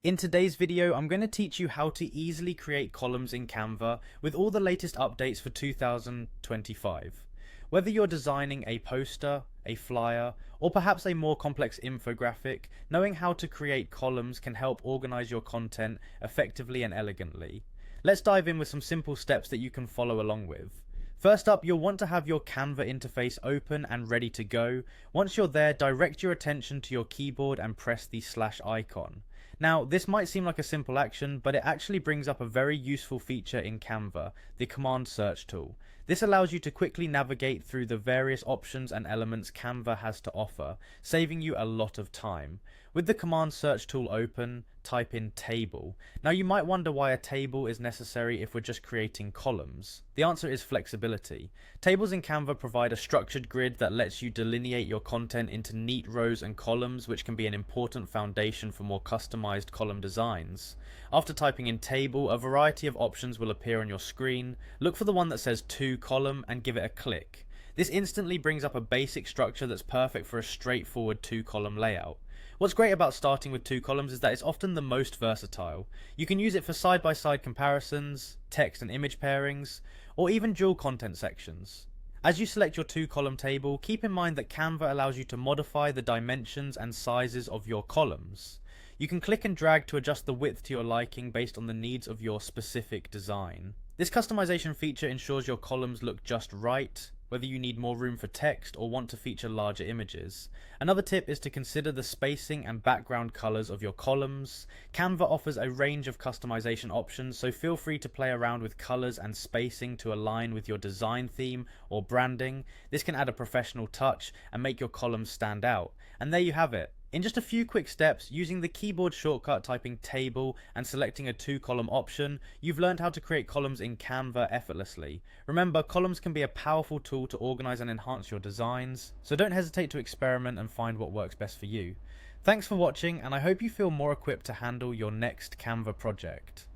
In today's video, I'm going to teach you how to easily create columns in Canva with all the latest updates for 2025. Whether you're designing a poster, a flyer, or perhaps a more complex infographic, knowing how to create columns can help organize your content effectively and elegantly. Let's dive in with some simple steps that you can follow along with. First up, you'll want to have your Canva interface open and ready to go. Once you're there, direct your attention to your keyboard and press the slash icon. Now, this might seem like a simple action, but it actually brings up a very useful feature in Canva, the command search tool. This allows you to quickly navigate through the various options and elements Canva has to offer, saving you a lot of time. With the command search tool open, type in table. Now you might wonder why a table is necessary if we're just creating columns. The answer is flexibility. Tables in Canva provide a structured grid that lets you delineate your content into neat rows and columns, which can be an important foundation for more customized column designs. After typing in table, a variety of options will appear on your screen. Look for the one that says to column and give it a click. This instantly brings up a basic structure that's perfect for a straightforward two-column layout. What's great about starting with two columns is that it's often the most versatile. You can use it for side-by-side comparisons, text and image pairings, or even dual content sections. As you select your two-column table, keep in mind that Canva allows you to modify the dimensions and sizes of your columns. You can click and drag to adjust the width to your liking based on the needs of your specific design. This customization feature ensures your columns look just right, whether you need more room for text or want to feature larger images. Another tip is to consider the spacing and background colors of your columns. Canva offers a range of customization options, so feel free to play around with colors and spacing to align with your design theme or branding. This can add a professional touch and make your columns stand out. And there you have it. In just a few quick steps, using the keyboard shortcut typing table and selecting a two-column option, you've learned how to create columns in Canva effortlessly. Remember, columns can be a powerful tool to organize and enhance your designs, so don't hesitate to experiment and find what works best for you. Thanks for watching, and I hope you feel more equipped to handle your next Canva project.